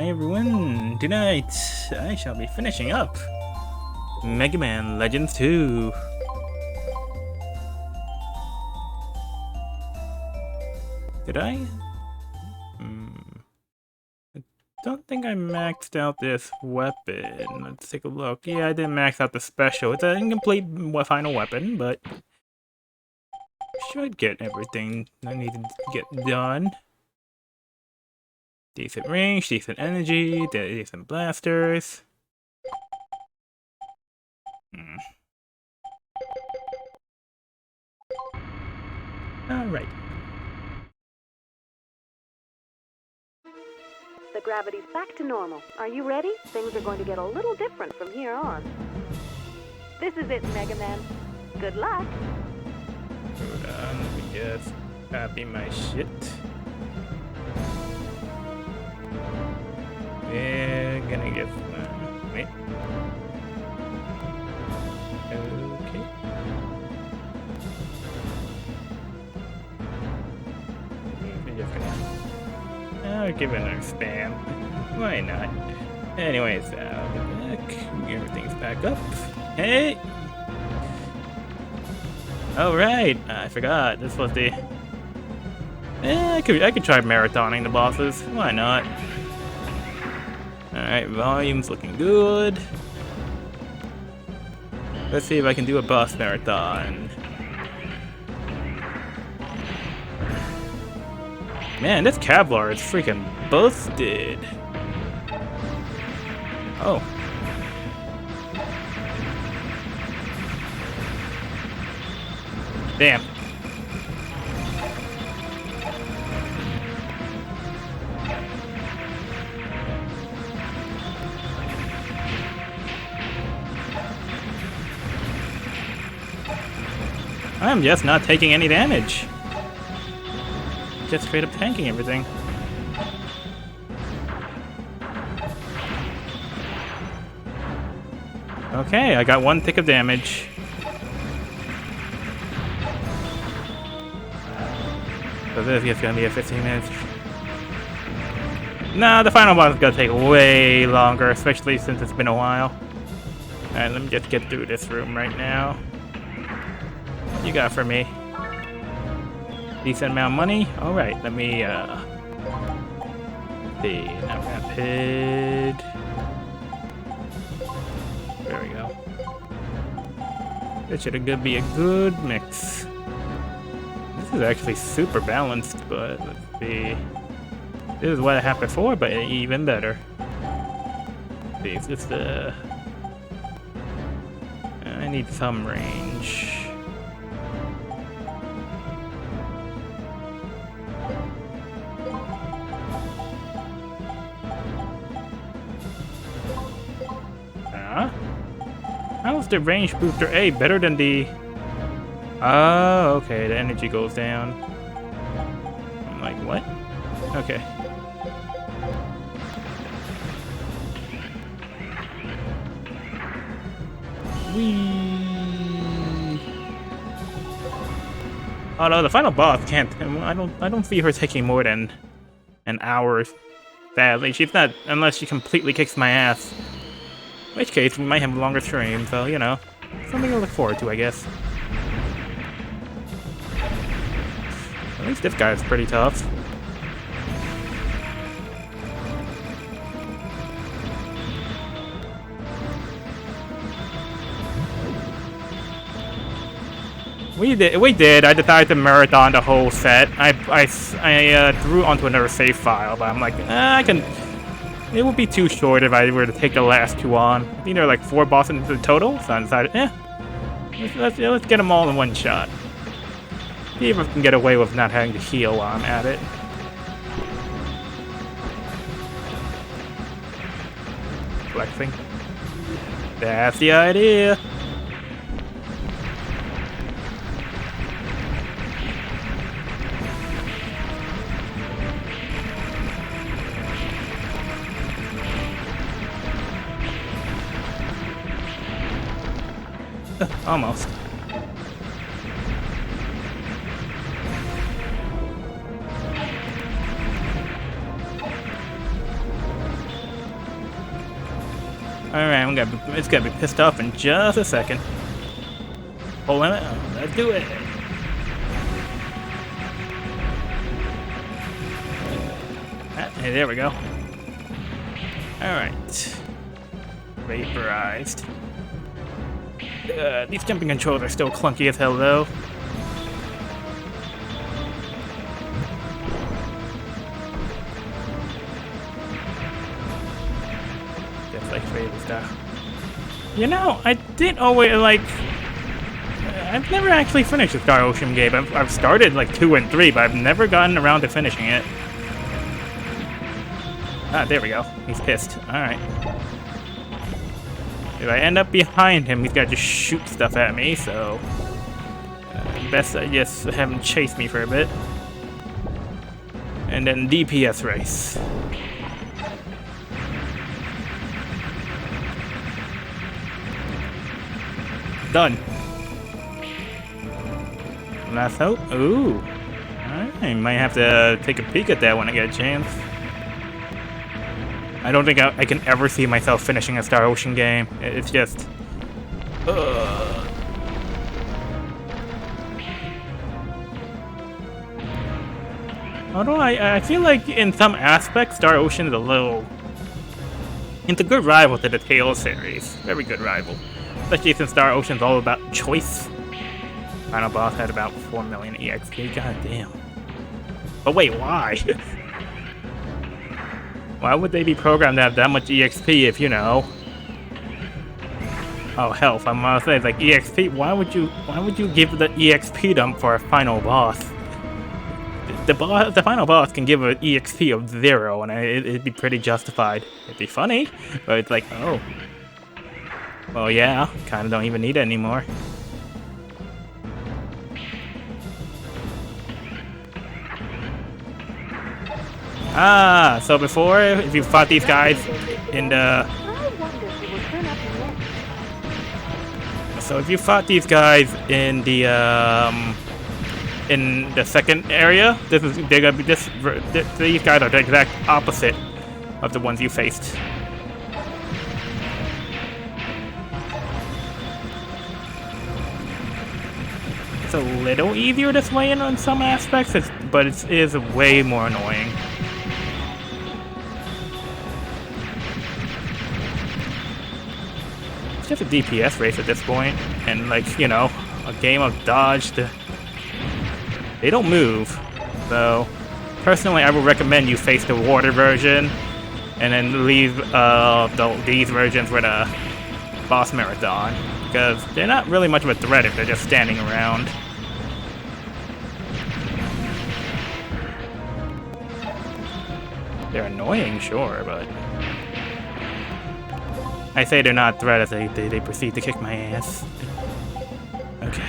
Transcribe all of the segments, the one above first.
everyone, tonight I shall be finishing up Megaman Legends 2. Did I? I don't think I maxed out this weapon. Let's take a look. Yeah, I didn't max out the special. It's an incomplete final weapon, but should get everything I need to get done. Decent range, decent energy, decent blasters. Alright. The gravity's back to normal. Are you ready? Things are going to get a little different from here on. This is it, Megaman. Good luck. Hold on, let me just copy my shit. Yeah, gonna get wait. Okay. We're just gonna give it another spam. Why not? Anyways, back. Everything's back up. Hey! Alright, I forgot. This was the I could try marathoning the bosses. Why not? Alright, volume's looking good. Let's see if I can do a boss marathon. Man, this Kevlar is freaking busted. Oh. Damn. I'm just not taking any damage. Just straight up tanking everything. Okay, I got one tick of damage. So this is gonna be a 15 minutes. Nah, the final boss is gonna take way longer, especially since it's been a while. Alright, let me just get through this room right now. What you got for me? Decent amount of money? Alright, let me see. Not rapid. There we go. This should be a good mix. This is actually super balanced, but let's see. This is what I had before, but even better. Let's see, it's just I need some range. How's the range booster A better than the... Oh, okay, the energy goes down. I'm like, what? Okay. Whee! Oh no, the final boss can't... I don't see her taking more than an hour. Sadly, she's not... Unless she completely kicks my ass. In which case, we might have a longer stream, so, you know, something to look forward to, I guess. At least this guy's pretty tough. We did. I decided to marathon the whole set. I threw onto another save file, but I'm like, I can... It would be too short if I were to take the last two on. I think there are like 4 bosses in total, so I decided, let's get them all in one shot. See if I can get away with not having to heal while I'm at it. Flexing. That's the idea. Almost. Alright, it's gonna be pissed off in just a second. Hold on, let's do it. Hey, there we go. Alright. Vaporized. These jumping controls are still clunky as hell, though. Just like favorite stuff. You know, I did always like. I've never actually finished a Star Ocean game. I've started like 2 and 3, but I've never gotten around to finishing it. Ah, there we go. He's pissed. Alright. If I end up behind him, he's gotta just shoot stuff at me, so... best I just have him chase me for a bit. And then DPS race. Done. Last hope? Ooh. I might have to take a peek at that when I get a chance. I don't think I can ever see myself finishing a Star Ocean game. It's just... Although I feel like in some aspects, Star Ocean is a little... It's a good rival to the Tales series. Very good rival. Especially since Star Ocean's all about choice. Final boss had about 4 million EXP. God damn. But wait, why? Why would they be programmed to have that much EXP if, you know... Oh, health. I'm gonna say, like, EXP. Why would you give the EXP dump for a final boss? The final boss can give an EXP of 0, and it'd be pretty justified. It'd be funny, but it's like, oh. Well, yeah, kind of don't even need it anymore. Ah, so before, if you fought these guys in the... So if you fought these guys in the second area, they're gonna be these guys are the exact opposite of the ones you faced. It's a little easier this way in some aspects, but it is way more annoying. It's just a DPS race at this point, and like, you know, a game of dodge. They don't move, so personally I would recommend you face the water version, and then leave these versions with a boss marathon, because they're not really much of a threat if they're just standing around. They're annoying, sure, but I say they're not a threat as they proceed to kick my ass. Okay.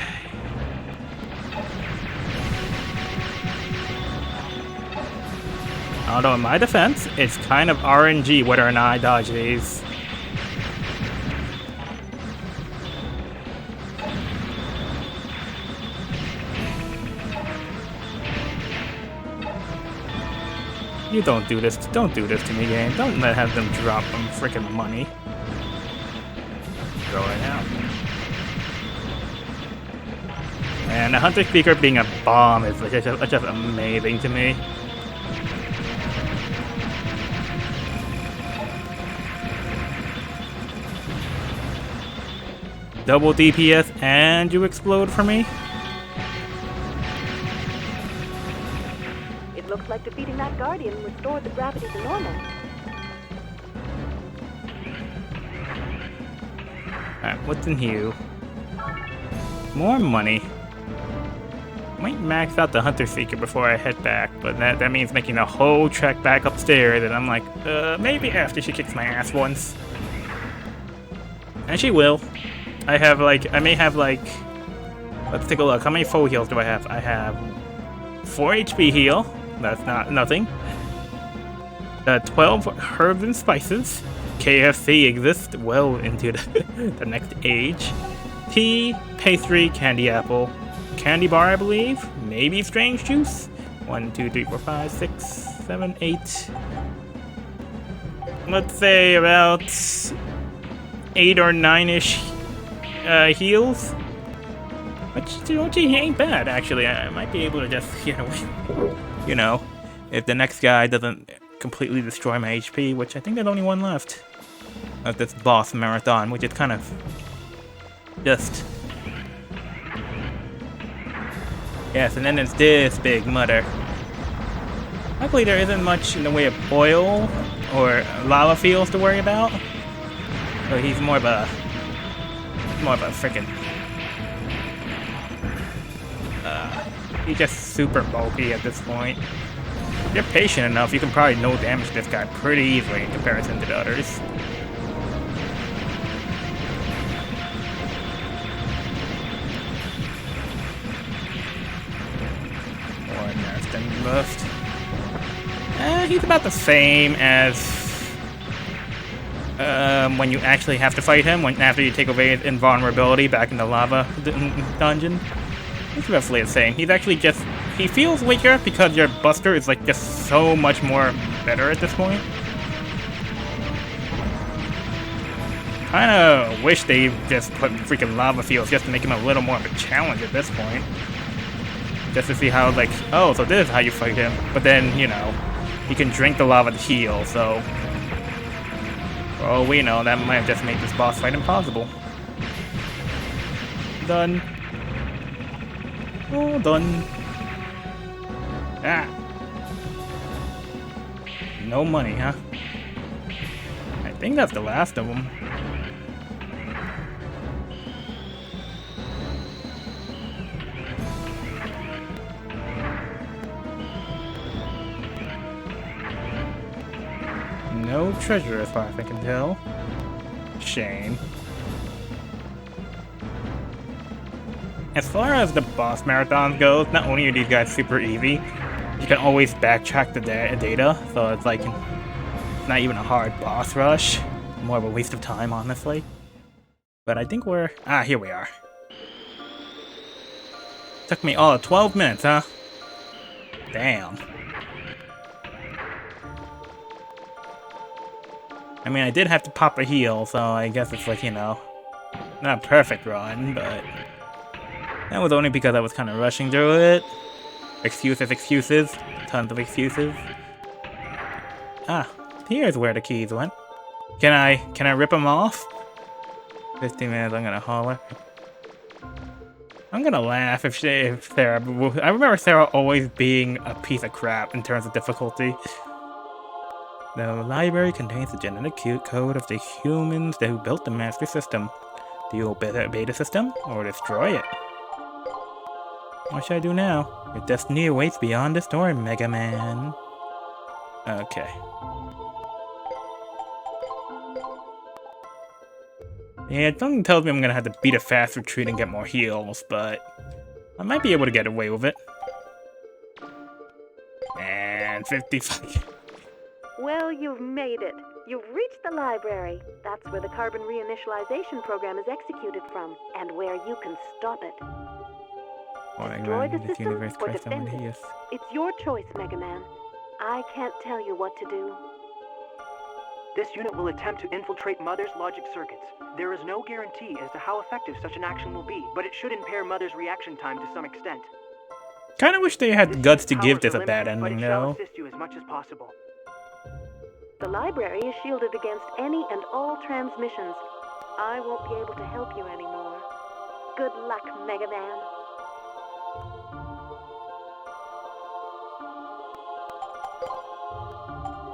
Although in my defense, it's kind of RNG whether or not I dodge these. You don't do this to me, game. Don't have them drop them freaking money. Throw it out. And the Hunter Speaker being a bomb is just amazing to me. Double DPS and you explode for me? It looks like defeating that Guardian restored the gravity to normal. Alright, what's in here? More money. Might max out the Hunter Seeker before I head back, but that means making the whole trek back upstairs, and I'm like, maybe after she kicks my ass once. And she will. I may have like, let's take a look. How many full heals do I have? I have 4 HP heal. That's not nothing. 12 herbs and spices. KFC exists well into the next age. Tea, pastry, candy apple, candy bar, I believe. Maybe strange juice. 1, 2, 3, 4, 5, 6, 7, 8. Let's say about 8 or 9-ish heals. Which ain't bad, actually. I might be able to just, you know, if the next guy doesn't completely destroy my HP, which I think there's only one left of this boss marathon, which is kind of just... Yes, and then there's this big mudder. Luckily, there isn't much in the way of oil or lava fields to worry about. So he's more of a freaking... he's just super bulky at this point. If you're patient enough, you can probably no damage this guy pretty easily in comparison to the others. Buffed. He's about the same as when you actually have to fight him, after you take away his invulnerability back in the lava dungeon. It's roughly the same. He's actually just... He feels weaker because your Buster is like just so much more better at this point. Kinda wish they just put freaking lava fields just to make him a little more of a challenge at this point. Just to see how, like, oh, so this is how you fight him. But then, you know, he can drink the lava to heal, so... For all we know, that might have just made this boss fight impossible. Done. Oh, done. Ah. No money, huh? I think that's the last of them. No treasure as far as I can tell. Shame. As far as the boss marathon goes, not only are these guys super easy, you can always backtrack the data, so it's like, it's not even a hard boss rush. More of a waste of time, honestly. But I think we're... Ah, here we are. Took me all of 12 minutes, huh? Damn. I mean, I did have to pop a heal, so I guess it's like, you know, not a perfect run, but that was only because I was kind of rushing through it. Excuses. Tons of excuses. Ah, here's where the keys went. Can I rip them off? 15 minutes, I'm gonna holler. I'm gonna laugh if Sarah... I remember Sarah always being a piece of crap in terms of difficulty. The library contains the genetic code of the humans who built the master system. Do you obey the beta system, or destroy it? What should I do now? Your destiny awaits beyond the storm, Megaman. Okay. Yeah, something tells me I'm gonna have to beat a fast retreat and get more heals, but I might be able to get away with it. And 55. Well, you've made it. You've reached the library. That's where the carbon reinitialization program is executed from, and where you can stop it. Destroy the system or defend it. It's your choice, Megaman. I can't tell you what to do. This unit will attempt to infiltrate Mother's logic circuits. There is no guarantee as to how effective such an action will be, but it should impair Mother's reaction time to some extent. Kinda wish they had guts to give this a bad ending, though. But it shall assist you as much as possible. The library is shielded against any and all transmissions. I won't be able to help you anymore. Good luck, Megaman.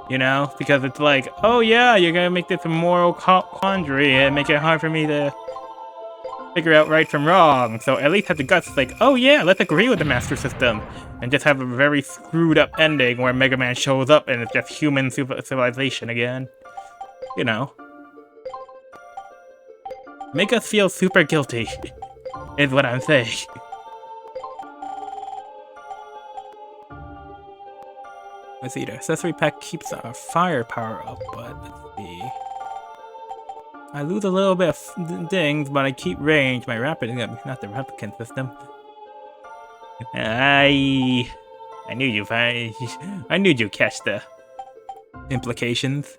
You know, because it's like, oh yeah, you're gonna make this a moral quandary and make it hard for me to figure out right from wrong. So at least have the guts like, oh yeah, let's agree with the master system. And just have a very screwed up ending where Mega Man shows up and it's just human civilization again. You know. Make us feel super guilty, is what I'm saying. Let's see, the accessory pack keeps our firepower up, but let's see. I lose a little bit of things, but I keep range. My rapid, not the replicant system. I knew you'd catch the implications.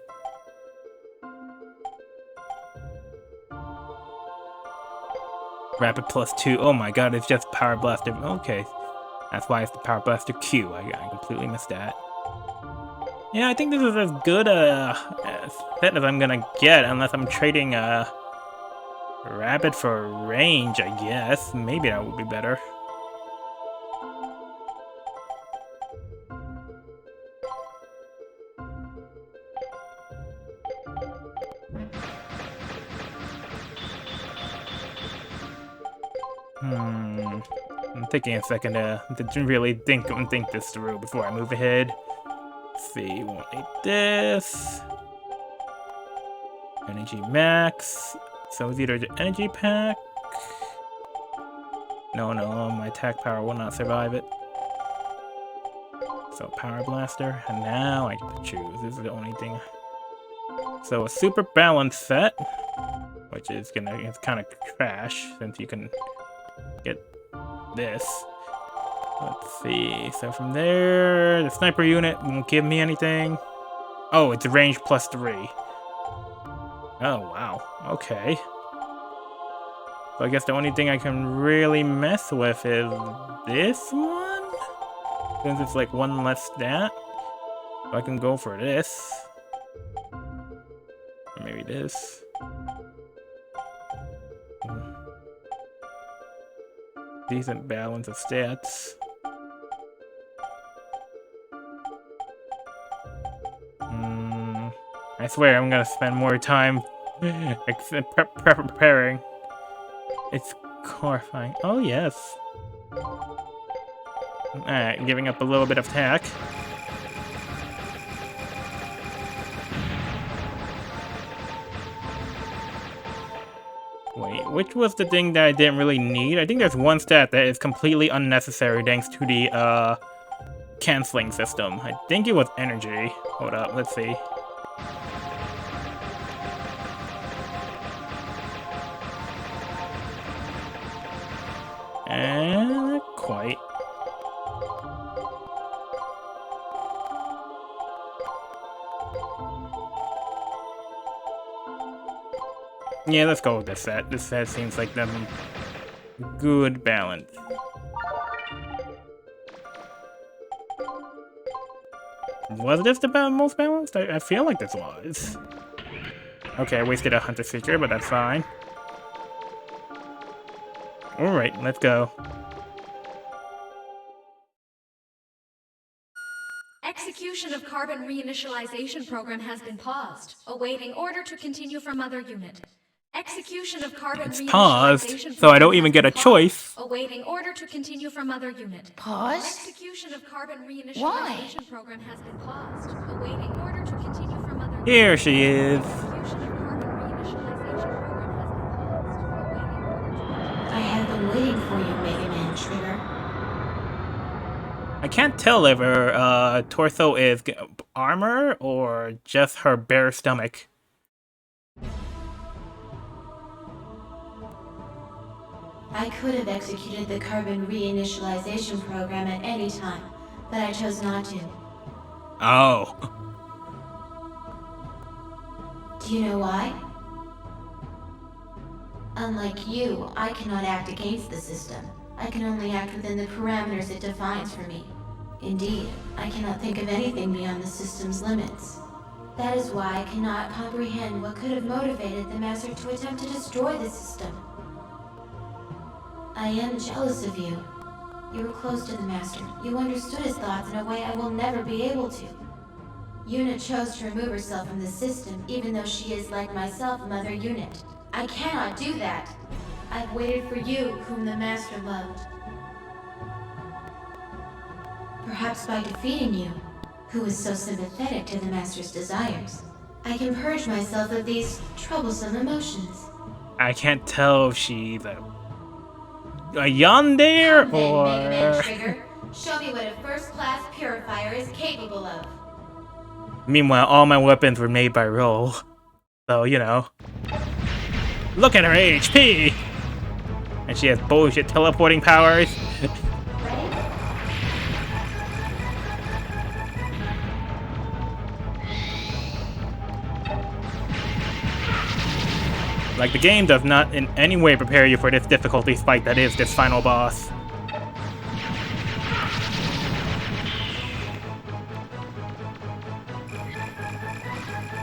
Rapid +2. Oh my god, it's just Power Blaster. Okay. That's why it's the Power Blaster Q. I completely missed that. Yeah, I think this is as good a set as I'm gonna get, unless I'm trading Rapid for range, I guess. Maybe that would be better. I'm taking a second to really think this through before I move ahead. Let's see, won't need this. Energy max. So it's either the energy pack. No, my attack power will not survive it. So Power Blaster, and now I get to choose. This is the only thing. So a super balanced set, which is it's kind of trash since you can get this. Let's see. So from there, the sniper unit won't give me anything. Oh, it's a range +3. Oh wow. Okay. So I guess the only thing I can really mess with is this one, since it's like one less stat. So I can go for this. Or maybe this. Decent balance of stats. I swear I'm gonna spend more time preparing. It's horrifying. Oh yes. Alright, giving up a little bit of attack. Wait, which was the thing that I didn't really need? I think there's one stat that is completely unnecessary thanks to the canceling system. I think it was energy. Hold up, let's see. Not quite. Yeah, let's go with this set. This set seems like the good balance. Was this the most balanced? I feel like this was. Okay, I wasted a hunter seeker, but that's fine. Alright, let's go. Execution of carbon reinitialization program has been paused, awaiting order to continue from other unit. Execution of carbon It's paused, so I don't even get a choice. Awaiting order to continue from other unit. Paused? Execution of carbon reinitialization Why? program has been paused, awaiting order to continue from other unit. Here she is. Execution of carbon reinitialization program has been paused, awaiting order to... I have been waiting for you, Megaman Trigger. I can't tell if her torso is armor or just her bare stomach. I could have executed the carbon reinitialization program at any time, but I chose not to. Oh. Do you know why? Unlike you, I cannot act against the system. I can only act within the parameters it defines for me. Indeed, I cannot think of anything beyond the system's limits. That is why I cannot comprehend what could have motivated the Master to attempt to destroy the system. I am jealous of you. You were close to the Master. You understood his thoughts in a way I will never be able to. Yuna chose to remove herself from the system, even though she is, like myself, Mother Unit. I cannot do that. I've waited for you, whom the Master loved. Perhaps by defeating you, who is so sympathetic to the Master's desires, I can purge myself of these troublesome emotions. I can't tell if she's a yandere or... Megaman Trigger, show me what a first-class purifier is capable of. Meanwhile, all my weapons were made by Roll. So, you know. Look at her HP! And she has bullshit teleporting powers. Like, the game does not in any way prepare you for this difficulty spike that is this final boss.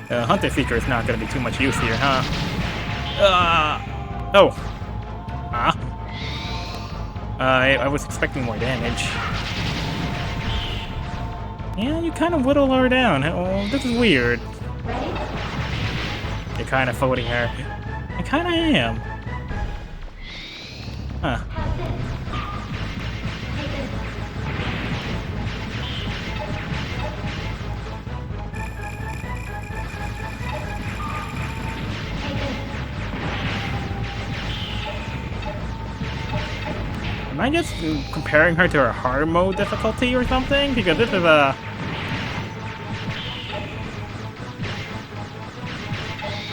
Hunter Seeker is not going to be too much use here, huh? Oh. Huh? I was expecting more damage. Yeah, you kind of whittle her down. Oh, this is weird. You're kind of folding her. I kind of am. Huh. Am I just comparing her to her hard mode difficulty or something? Because this is a...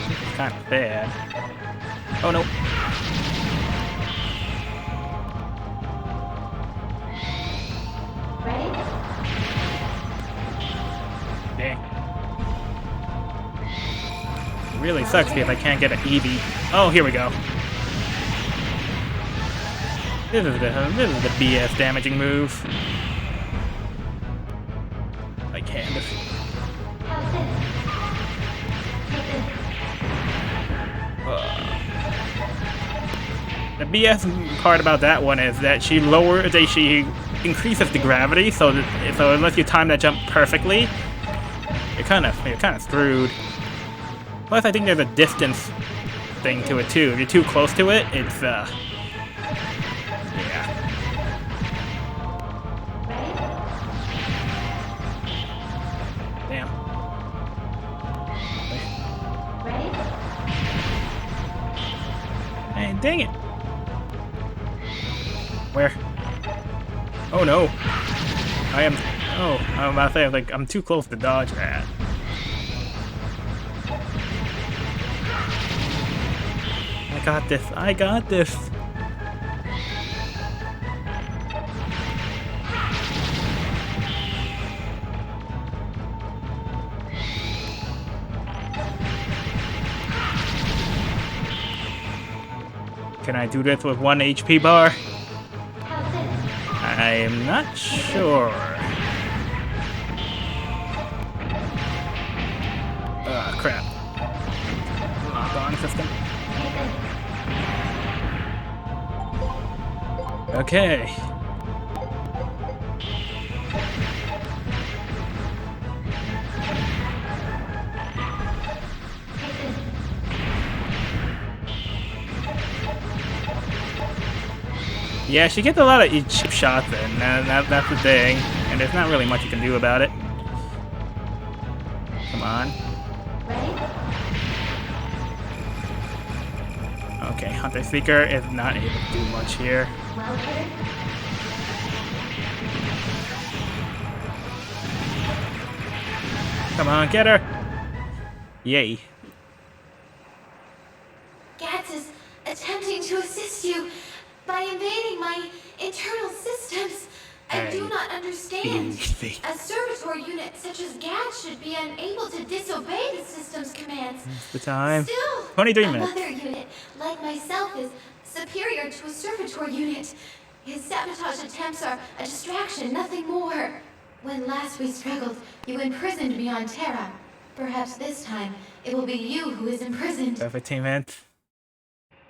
This is kind of bad. Oh no. Dang. It really sucks if I can't get an Eevee. Oh, here we go. This is the BS damaging move. I can't. The BS part about that one is that she increases the gravity, so unless you time that jump perfectly, you're kind of screwed. Plus, I think there's a distance thing to it too. If you're too close to it, it's yeah. Damn. Hey, dang it. Where? Oh no. I'm about to say, I'm too close to dodge that. I got this. Can I do this with 1 HP bar? I'm not sure. Ah, crap. Lock on system. Okay. Yeah, she gets a lot of cheap shots in, that's the thing. And there's not really much you can do about it. Come on. Okay, Hunter Seeker is not able to do much here. Come on, get her! Yay. Gats is attempting to assist you by invading my internal systems. I do not understand. A servitor unit such as GATS should be unable to disobey the system's commands. That's the time. Still, 23 a minutes. mother unit like myself is superior to a servitor unit. His sabotage attempts are a distraction, nothing more. When last we struggled, you imprisoned me on Terra. Perhaps this time, it will be you who is imprisoned. 15 minutes.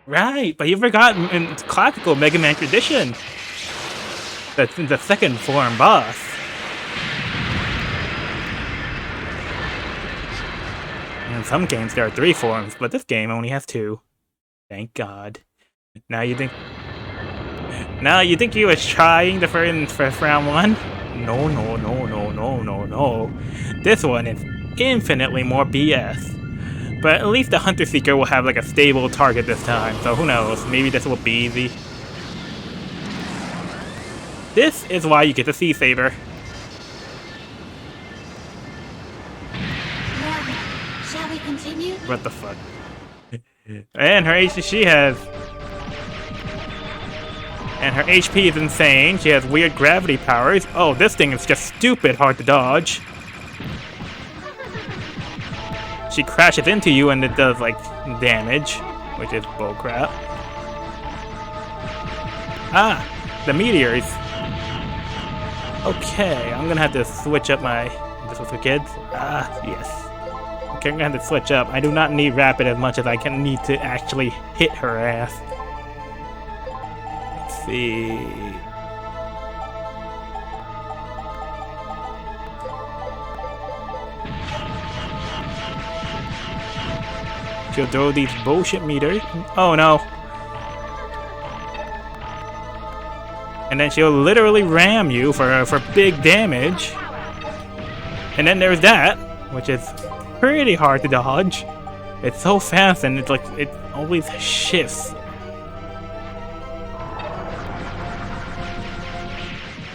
Right, but you forgot in classical Mega Man tradition. That's the second form boss. In some games there are 3 forms, but this game only has 2. Thank God. Now you think you was trying the first round one? No. This one is infinitely more BS. But at least the Hunter Seeker will have like a stable target this time, so who knows, maybe this will be easy. This is why you get the Sea Saber. Now, shall we continue? What the fuck? And her HP is insane. She has weird gravity powers. Oh, this thing is just stupid hard to dodge. She crashes into you and it does like damage, which is bullcrap. Ah, the meteors. Okay, I'm gonna have to switch up my... This was for kids? Ah, yes. Okay, I'm gonna have to switch up. I do not need rapid as much as I can need to actually hit her ass. Let's see... She'll throw these bullshit meters. Oh no. And then she'll literally ram you for big damage. And then there's that, which is pretty hard to dodge. It's so fast and it's like it always shifts.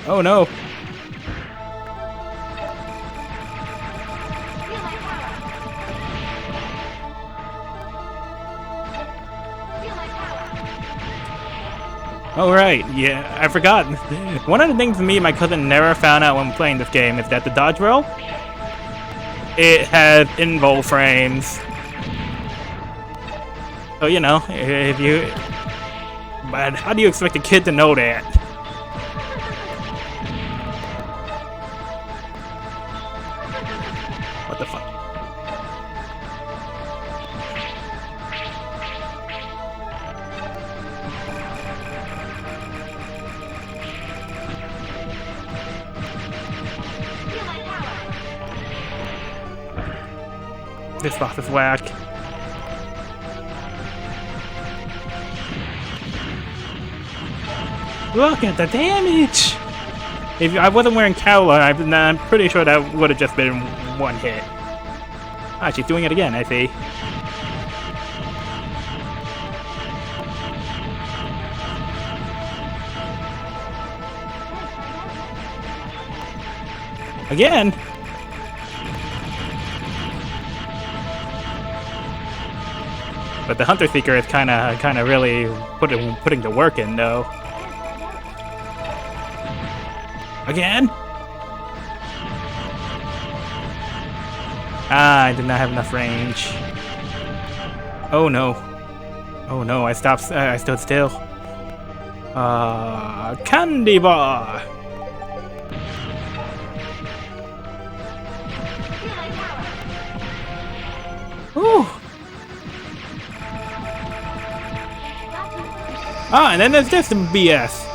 Oh no. Oh right, yeah, I forgot. One of the things me and my cousin never found out when playing this game is that the dodge roll, it has invol frames. So you know, if you... But how do you expect a kid to know that? What the fuck? This boss is whack. Look at the damage! If I wasn't wearing Kowloon, I'm pretty sure that would have just been one hit. Ah, she's doing it again, I see. Again? But the Hunter Seeker is kind of really putting the work in, though. Again? Ah, I did not have enough range. Oh no! Oh no! I stopped. I stood still. Candy bar. Whew. Ah, and then there's this BS.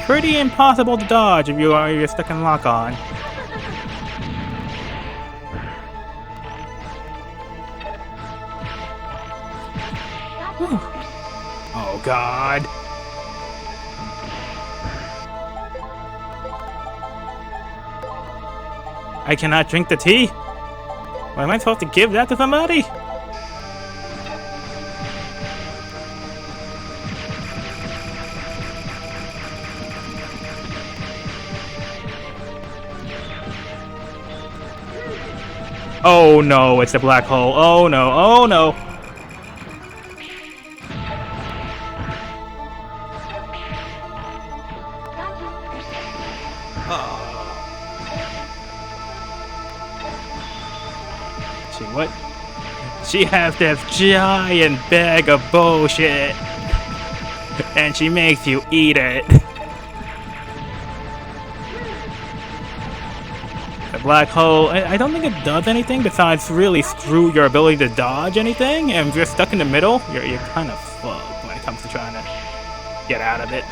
Pretty impossible to dodge if you're stuck in lock on. Whew. Oh God. I cannot drink the tea? Why am I supposed to give that to somebody? Oh no, it's a black hole. Oh no, oh no. What? She has this giant bag of bullshit, and she makes you eat it. The black hole, I don't think it does anything besides really screw your ability to dodge anything, and if you're stuck in the middle, you're kind of fucked when it comes to trying to get out of it.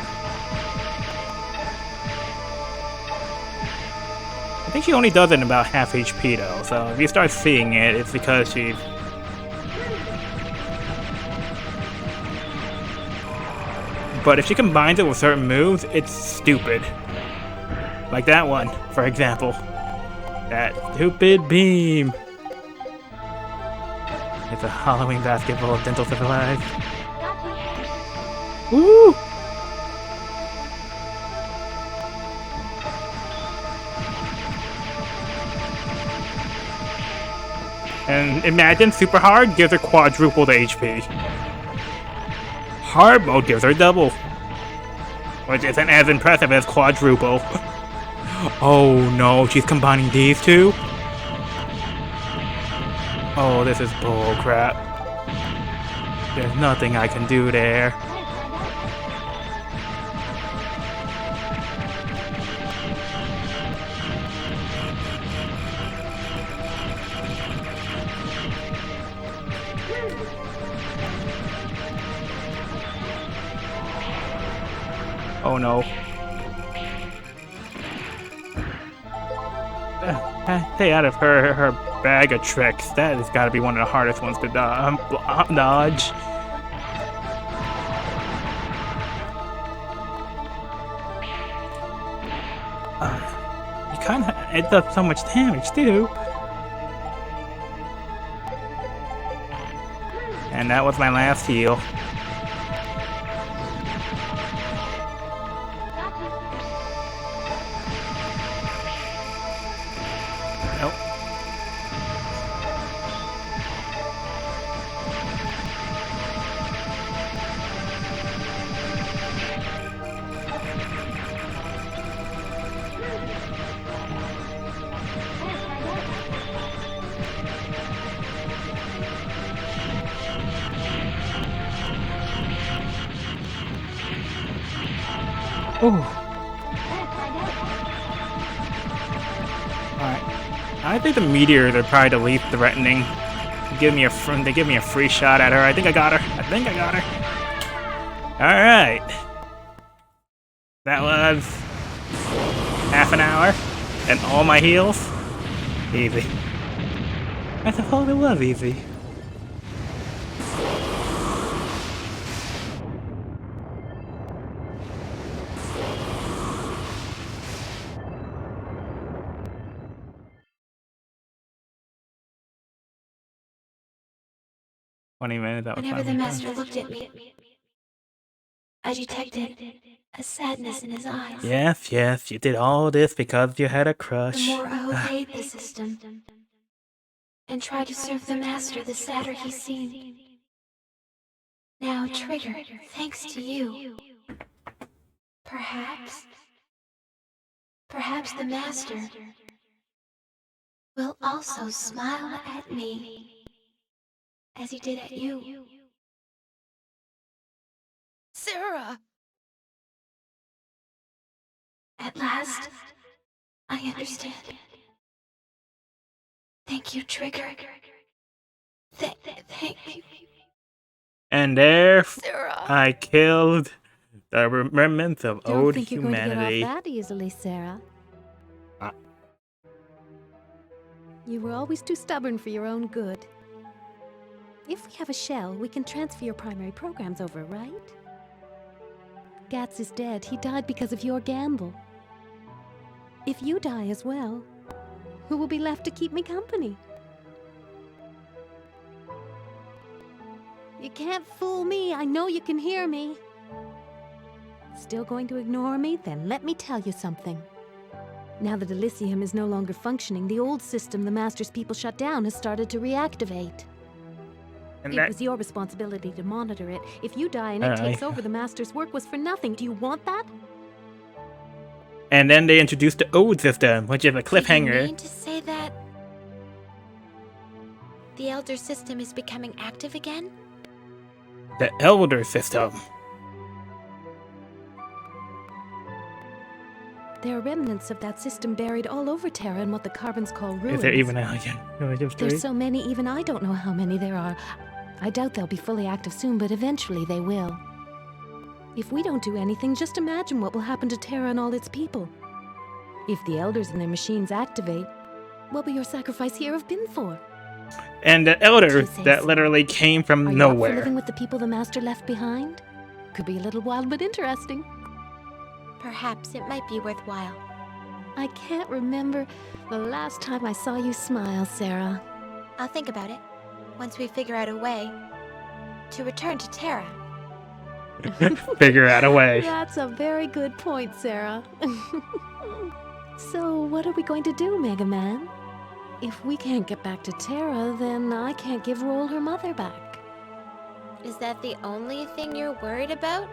I think she only does it in about half HP though, so if you start seeing it, it's because she... But if she combines it with certain moves, it's stupid. Like that one, for example. That stupid beam. It's a Halloween basketball of dental supplies. Woo! And imagine super hard gives her quadruple the HP. Hard mode gives her double. which isn't as impressive as quadruple. Oh no, she's combining these two? Oh, this is bull crap. There's nothing I can do there. Oh no. Stay out of her bag of tricks. That has got to be one of the hardest ones to dodge. It does so much damage too. And that was my last heal. Nope. Alright. I think the meteors are probably the least threatening. They give me a free shot at her. I think I got her. Alright. That was half an hour and all my heals. Easy. I suppose it was easy. Minutes, that was Whenever the master looked at me, I detected a sadness in his eyes. Yes, you did all this because you had a The crush. more I obeyed the system and tried to serve the master, the sadder he seemed. Now, Trigger, thanks to you, perhaps the master will also smile at me as he did at you. Sarah! At last, I understand. Thank you, Trigger. Thank you. And there, Sarah! I killed the remnants of Don't old think you're going to humanity. get off that easily, Sarah. Ah. You were always too stubborn for your own good. If we have a shell, we can transfer your primary programs over, right? Gats is dead. He died because of your gamble. If you die as well, who will be left to keep me company? You can't fool me. I know you can hear me. Still going to ignore me? Then let me tell you something. Now that Elysium is no longer functioning, the old system the Master's people shut down has started to reactivate. And It was your responsibility to monitor it. If you die and it takes over, the Master's work was for nothing. Do you want that? and then they introduced the old system, which is a Do you cliffhanger. mean to say that the Elder System is becoming active again? The elder system. There are remnants of that system buried all over Terra in what the Carbons call ruins. Is there even a history? There's so many, even I don't know how many there are. I doubt they'll be fully active soon, but eventually they will. If we don't do anything, just imagine what will happen to Terra and all its people. If the Elders and their machines activate, what will your sacrifice here have been for? And the elder Jesus. that literally came from Are you up for nowhere. living with the people the Master left behind? Could be a little wild, but interesting. Perhaps it might be worthwhile. I can't remember the last time I saw you smile, Sarah. I'll think about it once we figure out a way to return to Terra. Figure out a way. That's a very good point, Sarah. So, what are we going to do, Megaman? If we can't get back to Terra, then I can't give Roll her mother back. Is that the only thing you're worried about?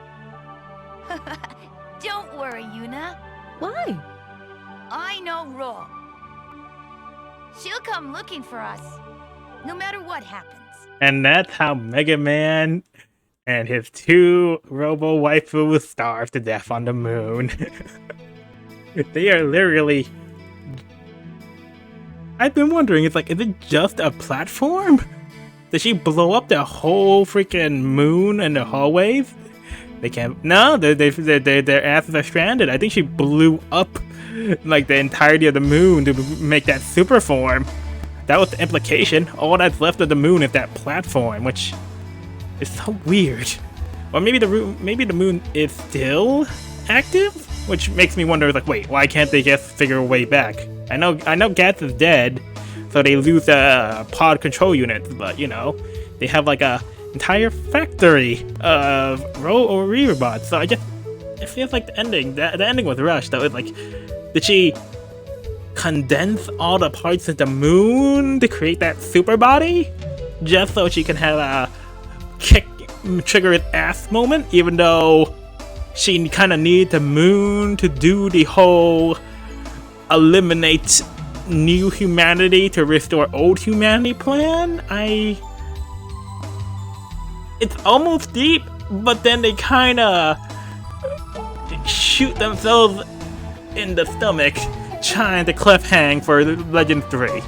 Don't worry, Yuna. Why? I know Ro. She'll come looking for us, no matter what happens. And that's how Mega Man and his 2 robo waifus starved to death on the moon. They are literally... I've been wondering, it's like, is it just a platform? Did she blow up the whole freaking moon and the hallways? They can't... No, their asses are stranded. I think she blew up, like, the entirety of the moon to make that super form. That was the implication. All that's left of the moon is that platform, which is so weird. Or maybe the moon is still active, which makes me wonder, like, wait, why can't they just figure a way back? I know Gats is dead, so they lose the pod control units, but you know, they have like a entire factory of robots. So it feels like the ending was rushed. Though, like, did she condense all the parts of the moon to create that super body just so she can have a trigger its ass moment, even though she kind of needed the moon to do the whole eliminate new humanity to restore old humanity plan? It's almost deep, but then they kind of shoot themselves in the stomach trying to cliffhang for Legend 3.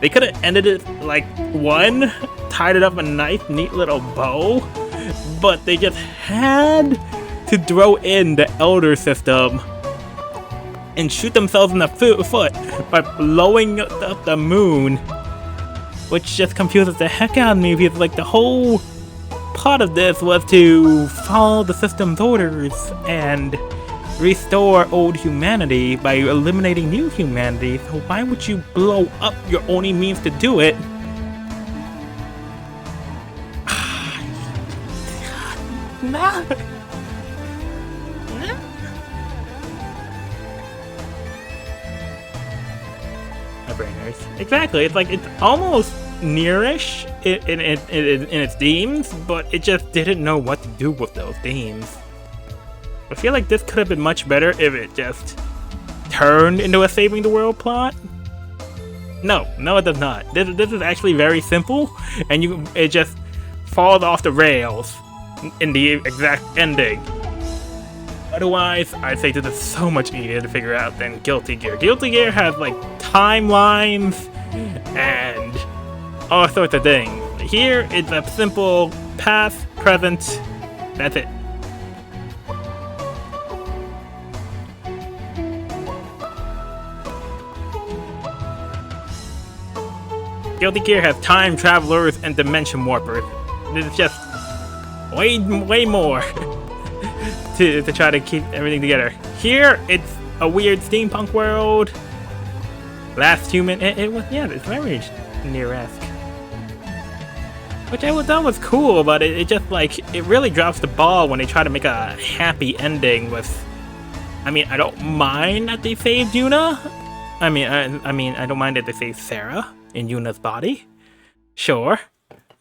They could have ended it like 1, tied it up in a nice, neat little bow, but they just had to throw in the Elder System and shoot themselves in the foot by blowing up the moon, which just confuses the heck out of me, because like the whole part of this was to follow the system's orders and restore old humanity by eliminating new humanity. So why would you blow up your only means to do it? Nah. My brain hurts. Exactly. It's like, it's almost nearish in its themes, but it just didn't know what to do with those themes. I feel like this could have been much better if it just turned into a saving the world plot. No, it does not. This is actually very simple, and it just falls off the rails in the exact ending. Otherwise, I'd say this is so much easier to figure out than Guilty Gear. Guilty Gear has like timelines and all sorts of things. Here, it's a simple past, present, that's it. Guilty Gear has time travelers and dimension warpers. This is just way more to try to keep everything together. Here, it's a weird steampunk world. Last Human, it was, yeah, it's very near-esque. Which I thought was cool, but it just like, it really drops the ball when they try to make a happy ending with, I mean, I don't mind that they saved Yuna. I mean, I don't mind that they saved Sarah in Yuna's body. Sure,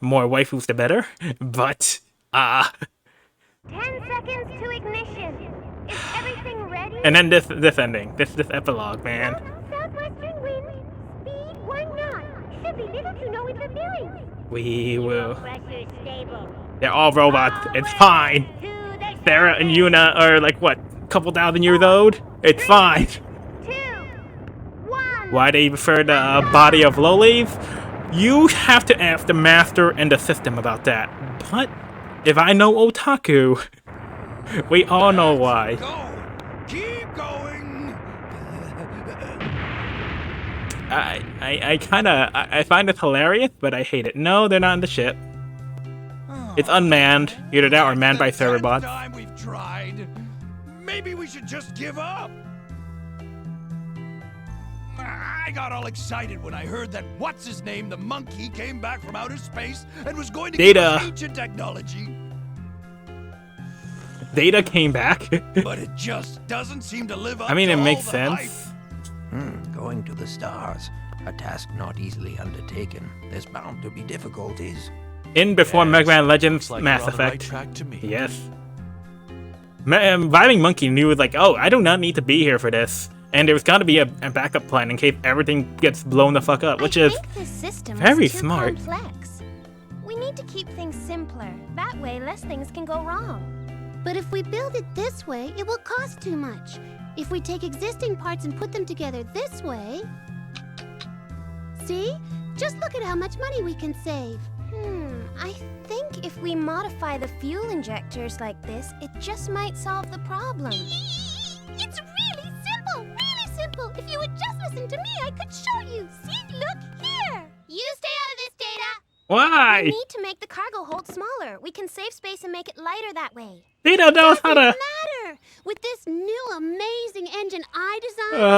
more waifus the better, but 10 seconds to ignition. Is everything ready? And then this ending, this epilogue, man. Southwestern wind, speed 1 knot. Should be little to no interference. We will. Pressure stable. They're all robots. It's fine. Sarah and Yuna are like what, a couple thousand years old? It's fine. 2, 1. Why they prefer the body of lowlies? You have to ask the master and the system about that. But if I know otaku, we all know why. Go. Keep going. I find it hilarious, but I hate it. No, they're not in the ship. It's unmanned. Either that or manned by server bots. Time we've tried. Maybe we should just give up. I got all excited when I heard that what's-his-name, the monkey, came back from outer space and was going to give us ancient technology. Data came back. But it just doesn't seem to live up I mean, to it makes all the sense. Going to the stars. A task not easily undertaken. There's bound to be difficulties. In before Yes, Megaman Legends looks like Mass we're on the right Effect. track to me. Yes. Vibing Monkey knew, like, oh, I do not need to be here for this. And there's got to be a backup plan in case everything gets blown the fuck up, which is this system very is too smart. complex. We need to keep things simpler. That way, less things can go wrong. But if we build it this way, it will cost too much. If we take existing parts and put them together this way... See? Just look at how much money we can save. I think if we modify the fuel injectors like this, it just might solve the problem. It's really simple! Really simple! If you would just listen to me, I could show you. See? Look here! You stay out of this, Data! Why? We need to make the cargo hold smaller. We can save space and make it lighter that way. Data knows how to... Matter! With this new amazing engine I designed, you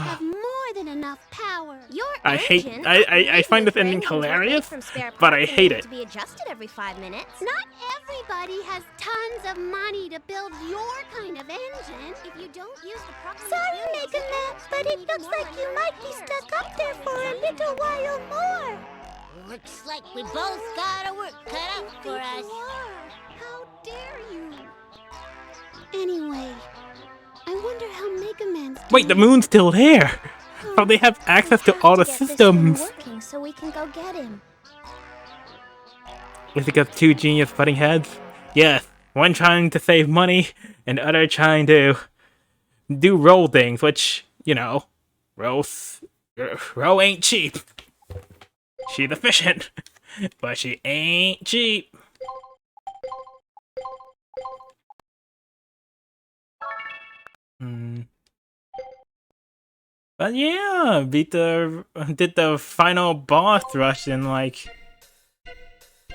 have more than enough power. Your engine, I find this ending hilarious, but I hate it. To be adjusted every 5 minutes. Not everybody has tons of money to build your kind of engine. If you don't use the proper Sorry, Megaman, but it looks like you might be stuck up there for a little while more. Looks like we both got our work cut out for us. How dare you? Anyway, I wonder how Megaman's Wait, the moon's still there. How they have access to all the systems? Working so we can go get him. Is it because two genius butting heads? Yes, one trying to save money, and the other trying to do roll things, which, you know, roll ain't cheap. She's efficient, but she ain't cheap. But yeah, did the final boss rush in like...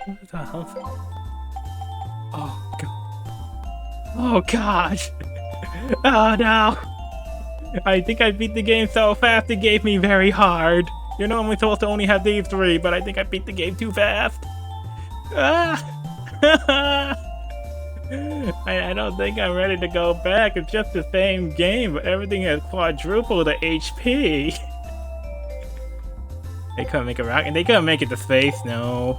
What the hell? Oh god. Oh gosh. Oh no. I think I beat the game so fast it gave me very hard. You're normally supposed to only have these 3, but I think I beat the game too fast. I don't think I'm ready to go back. It's just the same game, but everything has quadrupled the HP. They couldn't make a rocket. They couldn't make it to space, no.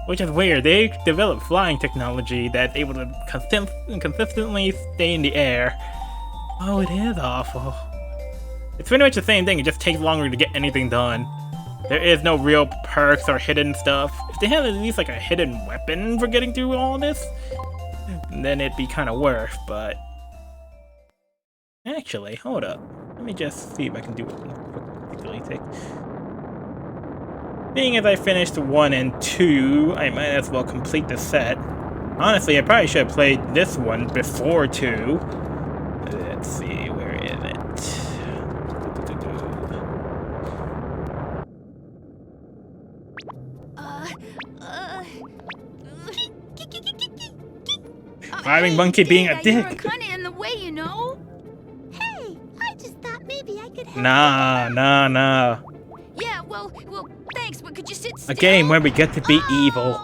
Which is weird. They developed flying technology that's able to consistently stay in the air. Oh, it is awful. It's pretty much the same thing, it just takes longer to get anything done. There is no real perks or hidden stuff. If they had at least like a hidden weapon for getting through all this, then it'd be kind of worth, but... Actually, hold up. Let me just see if I can do it particularly quick. Being as I finished 1 and 2, I might as well complete the set. Honestly, I probably should have played this one before 2. Let's see, where is it? Vibing Monkey being a dick. You were kinda in the way, you know? Hey, I just thought maybe I could help. Nah. Yeah, well, thanks, but could you sit still? A game where we get to be evil.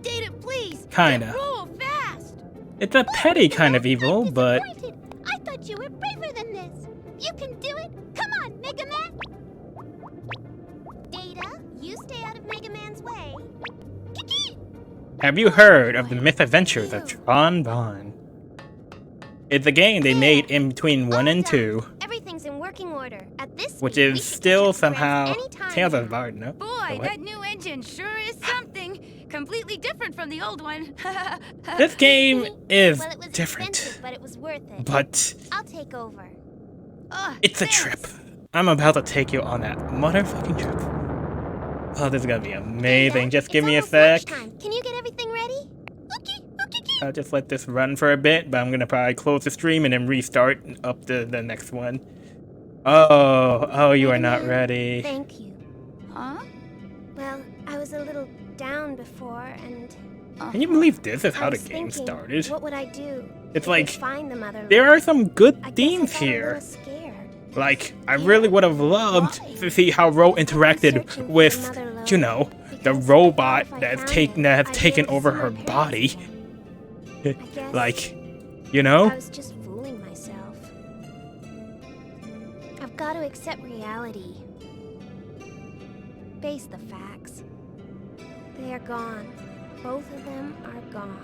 Data, please. Kinda. Roll fast. It's a petty kind of evil, but... I thought you were braver than this. You can do it. Come on, Megaman. Data, you stay out of Megaman's way. Have you heard of the misadventures of Tron Bonne? It's a game they made in between 1 and 2. Everything's in working order. At this Which speed, we is can still catch somehow friends anytime. Tales of Bard, no? Boy, that new engine sure is something. Completely different from the old one. This game is Well, it was different, expensive, but it was worth it. but I'll take over. it's a trip. I'm about to take you on that motherfucking trip. Oh, this is gonna be amazing. Just give me a sec. Can you get everything ready? I'll just let this run for a bit, but I'm gonna probably close the stream and then restart up the next one. Oh, you are not ready. Thank you. Huh? Well, I was a little down before, and Can you believe this is how the was game thinking, started? What would I do? It's if like, I find the mother there are lode? some good I guess I themes got a here. little scared. Like, I really would have loved to see how Ro interacted with, you know, the robot that's taken over her body. Like, you know? I was just fooling myself. I've got to accept reality. Face the facts. They are gone. Both of them are gone.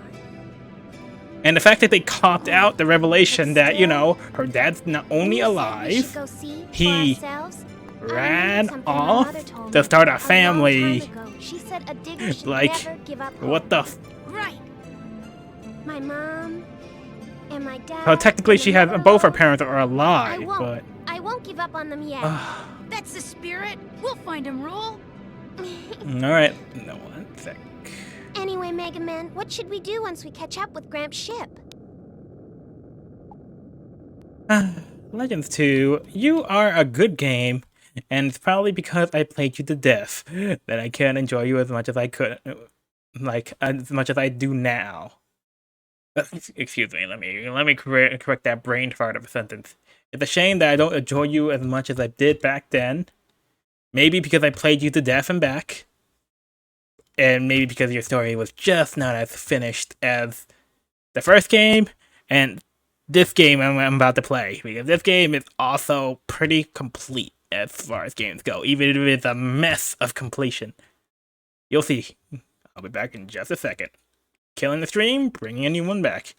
And the fact that they copped out the revelation that, you know, her dad's not only alive, he ran off to start a family. She said a digger should Like, never give up what hope. the f- Right. My mom and my dad. Well, technically and she the has, mother both her boat. parents are alive, I won't. but... I won't give up on them yet. That's the spirit. We'll find him, Rule. Alright, no, 1 sec. Anyway, Mega Man, what should we do once we catch up with Gramps' ship? Legends 2, you are a good game, and it's probably because I played you to death that I can't enjoy you as much as I could, like, as much as I do now. Excuse me, let me correct that brain fart of a sentence. It's a shame that I don't enjoy you as much as I did back then. Maybe because I played you to death and back. And maybe because your story was just not as finished as the first game, and this game I'm about to play. Because this game is also pretty complete as far as games go, even if it's a mess of completion. You'll see. I'll be back in just a second. Killing the stream, bringing anyone back.